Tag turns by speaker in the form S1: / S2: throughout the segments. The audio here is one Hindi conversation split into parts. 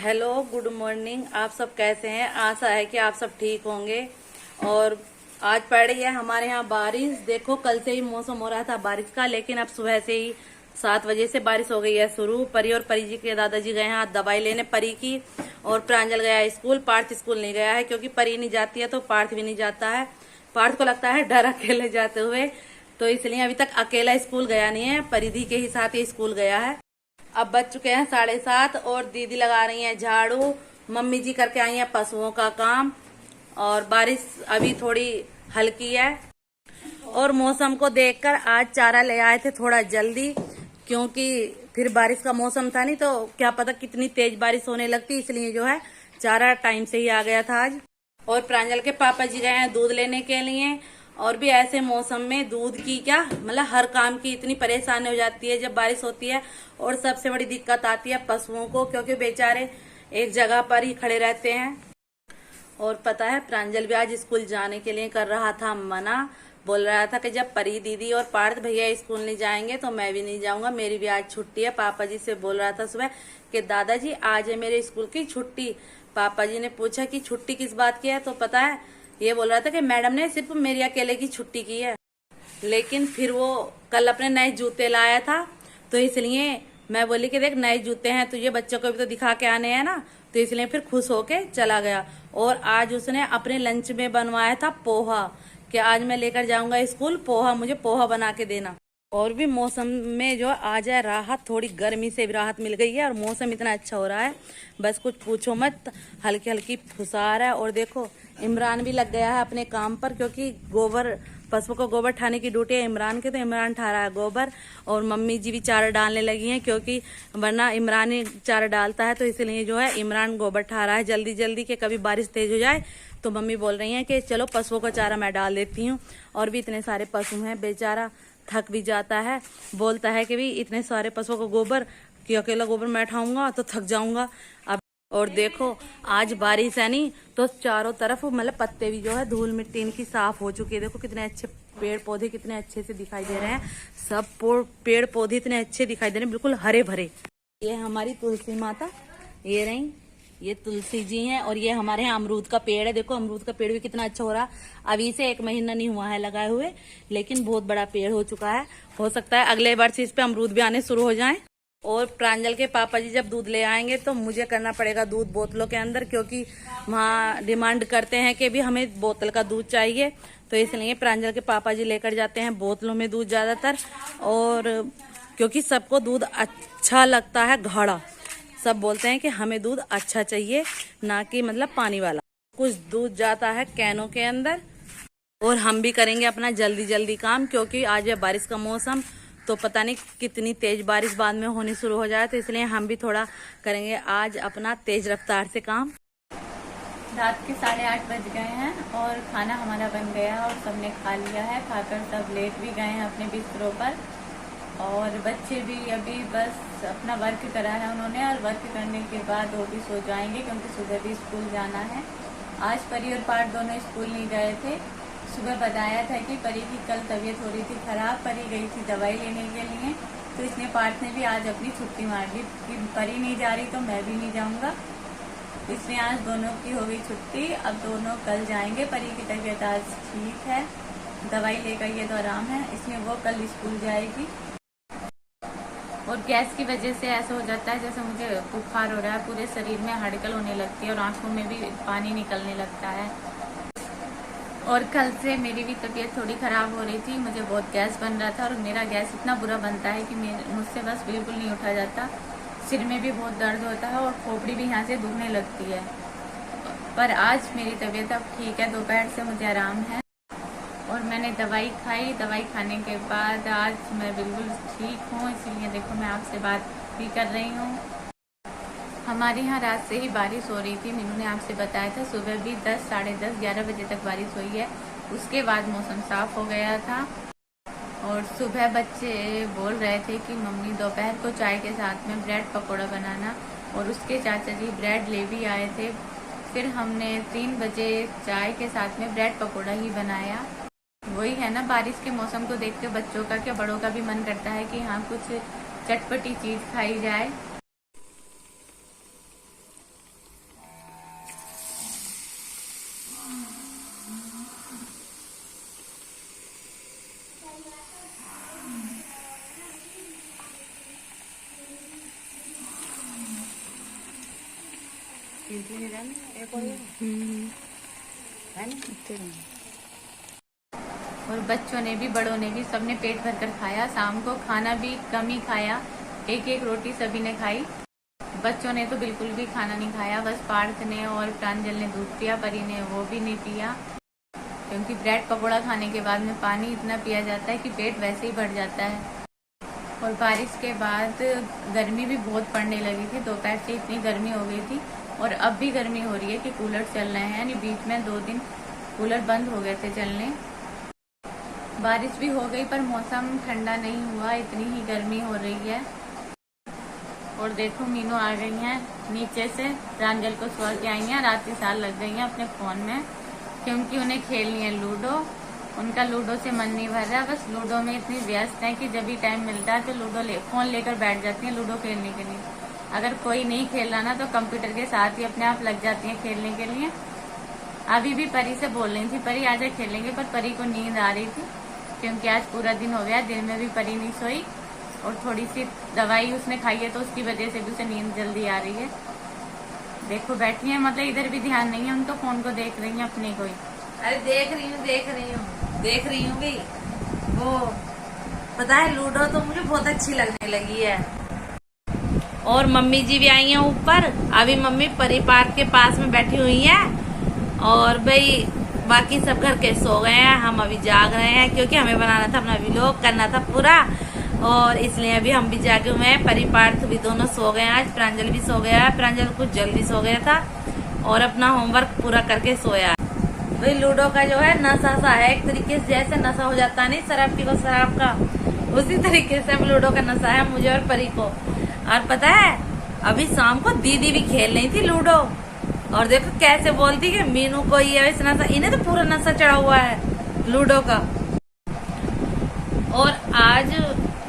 S1: Hello, good morning. आप सब कैसे हैं? आशा है कि आप सब ठीक होंगे। और आज पड़ रही है हमारे यहाँ बारिश। देखो, कल से ही मौसम हो रहा था बारिश का, लेकिन अब सुबह से ही 7 बजे से बारिश हो गई है शुरू। परी और परी जी के दादाजी गए हैं आज दवाई लेने परी की, और प्रांजल गया है स्कूल। पार्थ स्कूल नहीं गया है क्योंकि परी नहीं जाती है तो पार्थ भी नहीं जाता है। पार्थ को लगता है डर अकेले जाते हुए, तो इसलिए अभी तक अकेला स्कूल गया नहीं है। परिधि के ही साथ ही स्कूल गया है। अब बज चुके हैं 7:30 और दीदी लगा रही हैं झाड़ू। मम्मी जी करके आई हैं पशुओं का काम। और बारिश अभी थोड़ी हल्की है। और मौसम को देखकर आज चारा ले आए थे थोड़ा जल्दी, क्योंकि फिर बारिश का मौसम था नहीं तो क्या पता कितनी तेज बारिश होने लगती, इसलिए जो है चारा टाइम से ही आ गया था आज। और प्रांजल के पापा जी गए हैं दूध लेने के लिए। और भी ऐसे मौसम में दूध की क्या मतलब हर काम की इतनी परेशानी हो जाती है जब बारिश होती है। और सबसे बड़ी दिक्कत आती है पशुओं को, क्योंकि बेचारे एक जगह पर ही खड़े रहते हैं। और पता है, प्रांजल भी आज स्कूल जाने के लिए कर रहा था मना। बोल रहा था कि जब परी दीदी और पार्थ भैया स्कूल नहीं जाएंगे तो मैं भी नहीं जाऊंगा, मेरी भी आज छुट्टी है। पापा जी से बोल रहा था सुबह कि दादाजी आज है मेरे स्कूल की छुट्टी। पापा जी ने पूछा कि छुट्टी किस बात की है, तो पता है ये बोल रहा था कि मैडम ने सिर्फ मेरी अकेले की छुट्टी की है। लेकिन फिर वो कल अपने नए जूते लाया था, तो इसलिए मैं बोली कि देख नए जूते हैं तुझे, बच्चों को भी तो दिखा के आने हैं ना, तो इसलिए फिर खुश होके चला गया। और आज उसने अपने लंच में बनवाया था पोहा, कि आज मैं लेकर जाऊंगा स्कूल पोहा, मुझे पोहा बना के देना। और भी मौसम में जो आ जाए राहत, थोड़ी गर्मी से भी राहत मिल गई है और मौसम इतना अच्छा हो रहा है बस कुछ पूछो मत। हल्की हल्की फुसार है। और देखो, इमरान भी लग गया है अपने काम पर, क्योंकि गोबर पशु को गोबर ठाने की ड्यूटी है इमरान के, तो इमरान ठा रहा है गोबर। और मम्मी जी भी चारा डालने लगी हैं, क्योंकि वरना इमरान ही चारा डालता है, तो इसलिए जो है इमरान गोबर ठा रहा है जल्दी जल्दी, कि कभी बारिश तेज हो जाए तो मम्मी बोल रही हैं कि चलो पशुओं को चारा मैं डाल देती हूँ। और भी इतने सारे पशु हैं, बेचारा थक भी जाता है। बोलता है कि भी इतने सारे पशुओं को गोबर, कि अकेला गोबर मैं उठाऊंगा तो थक जाऊंगा। अब और देखो, आज बारिश है नहीं तो चारों तरफ मतलब पत्ते भी जो है धूल मिट्टी इनकी साफ हो चुकी है। देखो कितने अच्छे पेड़ पौधे कितने अच्छे से दिखाई दे रहे हैं। सब पेड़ पौधे इतने अच्छे दिखाई दे रहे हैं, बिल्कुल हरे भरे। ये हमारी तुलसी माता, ये रही, ये तुलसी जी हैं। और ये हमारे यहाँ अमरूद का पेड़ है। देखो अमरूद का पेड़ भी कितना अच्छा हो रहा। अभी से 1 महीना नहीं हुआ है लगाए हुए, लेकिन बहुत बड़ा पेड़ हो चुका है। हो सकता है अगले वर्ष इस पे अमरूद भी आने शुरू हो जाएं। और प्रांजल के पापा जी जब दूध ले आएंगे तो मुझे करना पड़ेगा दूध बोतलों के अंदर, क्योंकि वहाँ डिमांड करते हैं कि भी हमें बोतल का दूध चाहिए। तो इसलिए प्रांजल के पापा जी लेकर जाते हैं बोतलों में दूध ज्यादातर। और क्योंकि सबको दूध अच्छा लगता है गाढ़ा, सब बोलते हैं कि हमें दूध अच्छा चाहिए, ना कि मतलब पानी वाला। कुछ दूध जाता है कैनों के अंदर। और हम भी करेंगे अपना जल्दी जल्दी काम, क्योंकि आज है बारिश का मौसम, तो पता नहीं कितनी तेज बारिश बाद में होनी शुरू हो जाए, तो इसलिए हम भी थोड़ा करेंगे आज अपना तेज रफ्तार से काम।
S2: रात के 8:30 बज गए हैं और खाना हमारा बन गया और सबने खा लिया है। खाकर सब लेट भी गए हैं अपने बिस्तरों पर। और बच्चे भी अभी बस अपना वर्क करा है उन्होंने, और वर्क करने के बाद वो भी सो जाएंगे, क्योंकि सुबह भी स्कूल जाना है। आज परी और पार्थ दोनों स्कूल नहीं गए थे। सुबह बताया था कि परी की कल तबीयत हो रही थी खराब, परी गई थी दवाई लेने के लिए, तो इसने पार्थ ने भी आज अपनी छुट्टी मार दी कि परी नहीं जा रही तो मैं भी नहीं जाऊंगा। इसलिए आज दोनों की हो गई छुट्टी। अब दोनों कल जाएंगे। परी की तबीयत आज ठीक है, दवाई लेकर ये तो आराम है, इसलिए वो कल स्कूल जाएगी। और गैस की वजह से ऐसा हो जाता है जैसे मुझे बुखार हो रहा है, पूरे शरीर में हड़कल होने लगती है और आंखों में भी पानी निकलने लगता है। और कल से मेरी भी तबीयत थोड़ी ख़राब हो रही थी, मुझे बहुत गैस बन रहा था। और मेरा गैस इतना बुरा बनता है कि मुझसे बस बिल्कुल नहीं उठा जाता। सिर में भी बहुत दर्द होता है और खोपड़ी भी यहाँ से दुखने लगती है। पर आज मेरी तबीयत अब ठीक है, दोपहर से मुझे आराम है। और मैंने दवाई खाई, दवाई खाने के बाद आज मैं बिल्कुल ठीक हूँ, इसीलिए देखो मैं आपसे बात भी कर रही हूँ। हमारे यहाँ रात से ही बारिश हो रही थी, मीनू ने आपसे बताया था। सुबह भी 10, साढ़े 10, 11 बजे तक बारिश हुई है। उसके बाद मौसम साफ हो गया था। और सुबह बच्चे बोल रहे थे कि मम्मी दोपहर को चाय के साथ में ब्रेड पकौड़ा बनाना, और उसके चाचा जी ब्रेड ले भी आए थे। फिर हमने 3 बजे चाय के साथ में ब्रेड पकौड़ा ही बनाया। वही है ना, बारिश के मौसम को देखते बच्चों का क्या बड़ों का भी मन करता है कि हाँ कुछ चटपटी चीज़ खाई जाए। और बच्चों ने भी बड़ों ने भी सबने पेट भर कर खाया। शाम को खाना भी कम ही खाया, एक एक रोटी सभी ने खाई। बच्चों ने तो बिल्कुल भी खाना नहीं खाया, बस पार्थ ने और प्रांजल ने दूध पिया, परी ने वो भी नहीं पिया, क्योंकि ब्रेड पकौड़ा खाने के बाद में पानी इतना पिया जाता है कि पेट वैसे ही भर जाता है। और बारिश के बाद गर्मी भी बहुत पड़ने लगी थी, दोपहर से इतनी गर्मी हो गई थी और अब भी गर्मी हो रही है कि कूलर चल रहे हैं, यानी बीच में 2 दिन कूलर बंद हो गए थे चलने। बारिश भी हो गई पर मौसम ठंडा नहीं हुआ, इतनी ही गर्मी हो रही है। और देखो मीनू आ गई हैं नीचे से, प्रांजल को सो के आई हैं, रात की साल लग गई हैं अपने फोन में, क्योंकि उन्हें खेलनी है लूडो। उनका लूडो से मन नहीं भर रहा, बस लूडो में इतनी व्यस्त है कि जब भी टाइम मिलता है तो फोन लेकर बैठ जाती हैं लूडो खेलने के लिए। अगर कोई नहीं खेल रहा ना तो कंप्यूटर के साथ ही अपने आप लग जाती हैं खेलने के लिए। अभी भी परी से बोल रही थी परी आजा खेलेंगे, पर परी को नींद आ रही थी, क्योंकि आज पूरा दिन हो गया, दिन में भी परी नहीं सोई और थोड़ी सी दवाई उसने खाई है तो उसकी वजह से भी उसे नींद जल्दी आ रही है। देखो बैठी है, मतलब इधर भी ध्यान नहीं है उनको, फोन को देख रही है अपने को ही।
S1: अरे देख रही हूँ भाई, वो पता है लूडो तो मुझे बहुत अच्छी लगने लगी है। और मम्मी जी भी आई हैं ऊपर, अभी मम्मी परी पार्क के पास में बैठी हुई है और भाई बाकी सब घर के सो गए हैं, हम अभी जाग रहे हैं क्योंकि हमें बनाना था अपना व्लॉग करना था पूरा, और इसलिए अभी हम भी जागे हुए हैं। परी पार्थ भी दोनों सो गए हैं, आज प्रांजल भी सो गया है, प्रांजल कुछ जल्दी सो गया था और अपना होमवर्क पूरा करके सोया। भाई लूडो का जो है नशा सा है, एक तरीके से जैसे नशा हो जाता नहीं शराब की को शराब का, उसी तरीके से लूडो का नशा है मुझे और परी को। और पता है अभी शाम को दीदी भी खेल रही थी लूडो, और देखो कैसे बोलती है मीनू को ये इस नशा, इन्हें तो पूरा नशा चढ़ा हुआ है लूडो का। और आज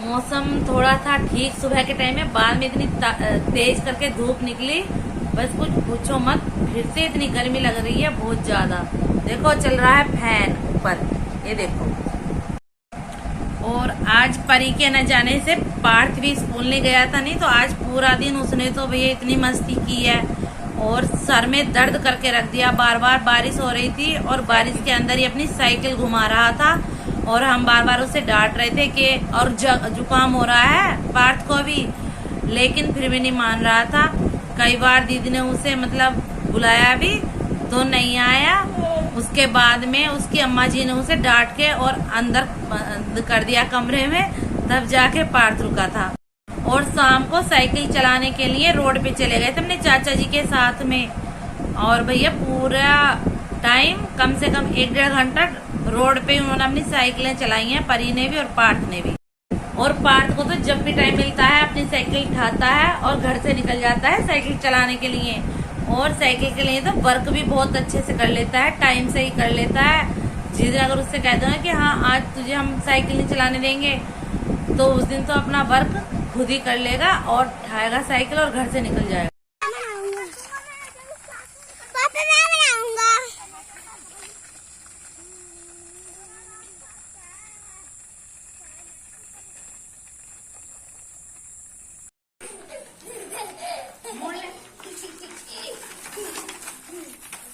S1: मौसम थोड़ा था ठीक, सुबह के टाइम में बाद में इतनी तेज करके धूप निकली, बस कुछ पूछो मत, फिर से इतनी गर्मी लग रही है बहुत ज्यादा। देखो चल रहा है फैन ऊपर, ये देखो। और आज परी के न जाने से पार्थ भी स्कूल नहीं गया था, नहीं तो आज पूरा दिन उसने तो भैया इतनी मस्ती की है और सर में दर्द करके रख दिया। बार बार बारिश हो रही थी और बारिश के अंदर ही अपनी साइकिल घुमा रहा था और हम बार बार उसे डांट रहे थे कि और जुकाम हो रहा है पार्थ को भी, लेकिन फिर भी नहीं मान रहा था। कई बार दीदी ने उसे मतलब बुलाया भी तो नहीं आया, उसके बाद में उसकी अम्मा जी ने उसे डांट के और अंदर बंद कर दिया कमरे में, तब जाके पार्थ रुका था। और शाम को साइकिल चलाने के लिए रोड पे चले गए थे अपने चाचा जी के साथ में, और भैया पूरा टाइम कम से कम 1-1.5 घंटा रोड पे उन्होंने अपनी साइकिलें चलाई हैं, परी ने भी और पार्थ ने भी। और पार्थ को तो जब भी टाइम मिलता है अपनी साइकिल उठाता है और घर से निकल जाता है साइकिल चलाने के लिए, और साइकिल के लिए तो वर्क भी बहुत अच्छे से कर लेता है, टाइम से ही कर लेता है। जिस दिन अगर उससे कह दो कि हाँ आज तुझे हम साइकिल नहीं चलाने देंगे, तो उस दिन तो अपना वर्क खुद ही कर लेगा और उठाएगा साइकिल और घर से निकल जाएगा।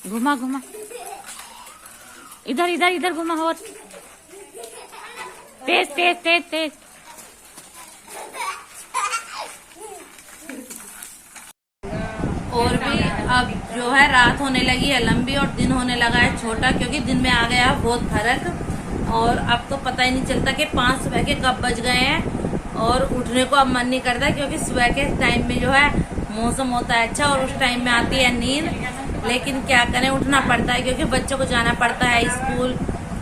S2: घुमा घुमा, इधर इधर इधर घुमा, और तेज तेज तेज तेज।
S1: और भी अब जो है रात होने लगी है लंबी और दिन होने लगा है छोटा, क्योंकि दिन में आ गया बहुत फर्क, और अब तो पता ही नहीं चलता कि 5 सुबह के कब बज गए हैं, और उठने को अब मन नहीं करता, क्योंकि सुबह के टाइम में जो है मौसम होता है अच्छा और उस टाइम में आती है नींद, लेकिन क्या करें उठना पड़ता है क्योंकि बच्चों को जाना पड़ता है स्कूल,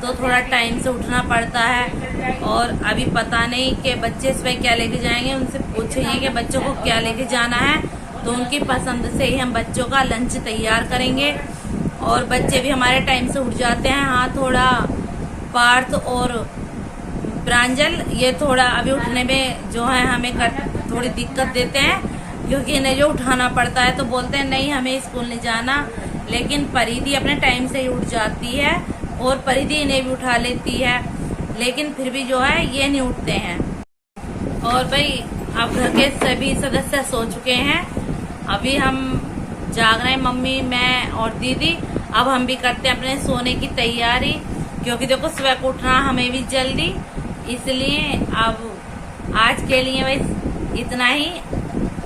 S1: तो थोड़ा टाइम से उठना पड़ता है। और अभी पता नहीं कि बच्चे सुबह क्या लेके जाएंगे, उनसे पूछिए कि बच्चों को क्या लेके जाना है, तो उनकी पसंद से ही हम बच्चों का लंच तैयार करेंगे। और बच्चे भी हमारे टाइम से उठ जाते हैं, हाँ थोड़ा पार्थ और प्रांजल ये थोड़ा अभी उठने में जो है हमें थोड़ी दिक्कत देते हैं, क्योंकि इन्हें जो उठाना पड़ता है तो बोलते हैं नहीं हमें स्कूल नहीं जाना, लेकिन परिधि अपने टाइम से ही उठ जाती है और परिधि इन्हें भी उठा लेती है, लेकिन फिर भी जो है ये नहीं उठते हैं। और भाई अब घर के सभी सदस्य सो चुके हैं, अभी हम जाग रहे हैं मम्मी, मैं और दीदी। अब हम भी करते हैं अपने सोने की तैयारी, क्योंकि देखो सुबह को उठना हमें भी जल्दी, इसलिए अब आज के लिए बस इतना ही।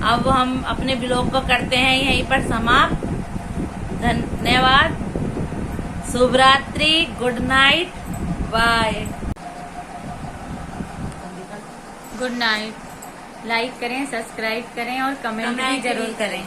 S1: अब हम अपने ब्लॉग को करते हैं यहीं पर समाप्त। धन्यवाद, शुभ रात्रि, good night, bye.
S2: Good night. Like करें, सब्सक्राइब करें और कमेंट भी जरूर करें।